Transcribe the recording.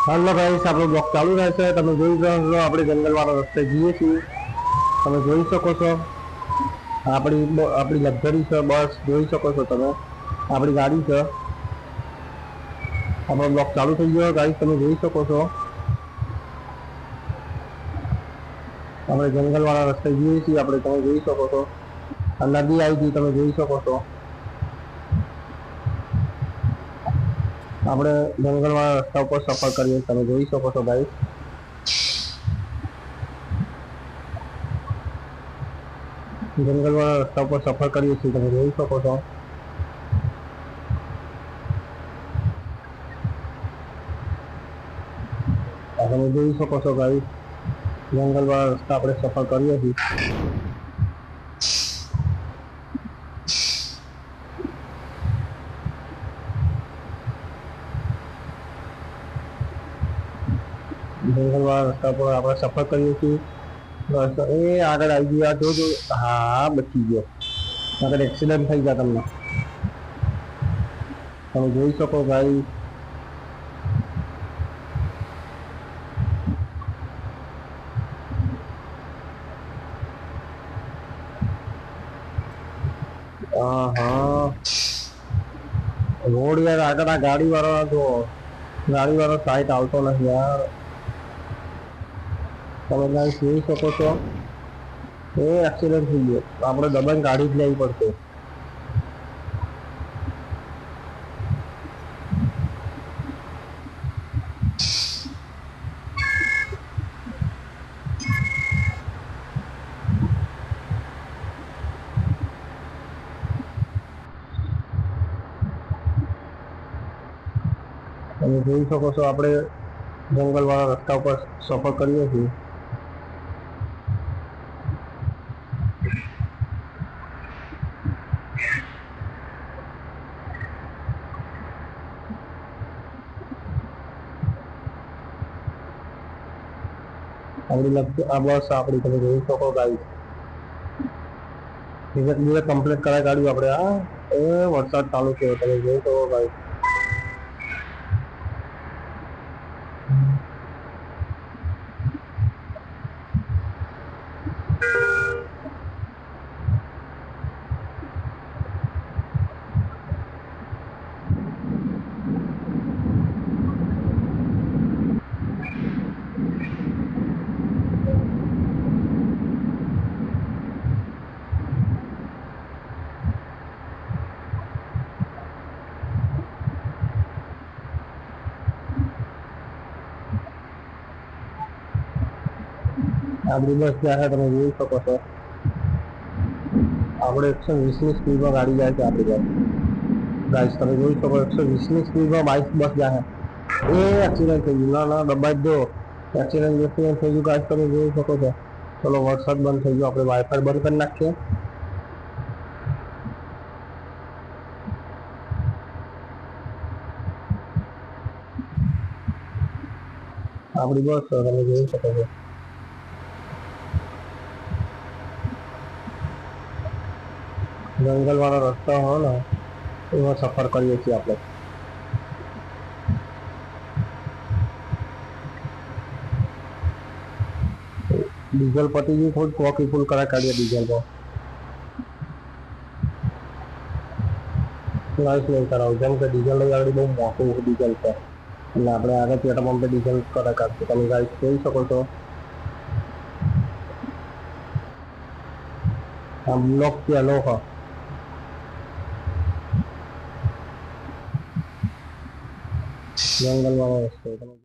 હાલો guys, આપણો blog ચાલુ રહેશે। તમે જોઈ શકો છો આપણે જંગલવાળા રસ્તે જઈએ છીએ। તમે જોઈ શકો છો આપણી લક્ઝરી છે બસ, જોઈ શકો છો તમે આપણી ગાડી છે। આપણો બ્લોગ ચાલુ થઈ ગયો ગાઈસ, તમે જોઈ શકો છો આપણે જંગલવાળા રસ્તે જઈએ છીએ। તમે જોઈ શકો છો આ નદી આવી ગઈ, તમે જોઈ શકો છો આપણે જંગલવાળા રસ્તા ઉપર સફર કરીએ। તમે જોઈ શકો છો ગાઈસ, જંગલવાળા રસ્તા ઉપર સફર કરીએ છીએ। તમે જોઈ શકો છો તમે જોઈ શકો છો ગાઈસ, જંગલવાળા રસ્તા આપણે સફર કરીએ છીએ। જંગલવાળા રસ્તા પર આપણે સફર કરીએ છીએ। બસ એ આગળ આવી ગયો, જોજો। હા, બચી ગયો, આગળ એક્સિડન્ટ થઈ ગયા તમને, તમે જોઈ શકો ભાઈ। હા, રોડ યાર આગળ આ ગાડીવાળો સાઈડ આવતો નથી યાર। તમે ગાઈસ જોઈ શકો છો એ એક્સિડન્ટ થઈ ગયો, આપણે દબાઈને ગાડી જ લેવી પડશે। તમે જોઈ શકો છો આપણે જંગલવાળા રસ્તા ઉપર સફર કરીએ છીએ। આ બસ આપણી, તમે જોઈ શકો ગાઈસ, ધીરે કમ્પ્લીટ કરાય ગાડી આપણે। આ એ વરસાદ ચાલુ થયો, તમે જોઈ શકો ગાઈસ। આપણી બસ જાય, તમે જોઈ શકો છો આપણે 120ની સ્પીડમાં ગાડી જાય છે આપણી બસ ગાઈસ। તમે જોઈ શકો 120ની સ્પીડમાં બસ જાય। એ એક્સિડન્ટ થઈ ગયું, ના દબાઈ દો, એક્સિડન્ટ થઈ ગયું ગાઈસ, તમે જોઈ શકો છો। ચલો વરસાદ બંધ થઈ ગયો, આપણે વાઈફાઈ બંધ કરી નાખીએ। આપણી બસ તમે જોઈ શકો છો જંગલવાળા રસ્તા હોય ને એમાં સફર કરીએ છીએ આપણે। ડીઝલ પતી ગયું, થોડું ચોકી ફૂલ કરાય કાઢીએ ડીઝલ તો લાઈફ નહીં કરાવું, જેમ કે ડીઝલ લઈ આગળ બહુ મોટું ડીઝલ છે એટલે આપણે આગળ પેટ્રોલ પંપે ડીઝલ કરાય કાઢશું। તમે ગાઈસ જોઈ શકો છો આ બ્લોક પહેલો હા જંગલવાળો રસ્તો।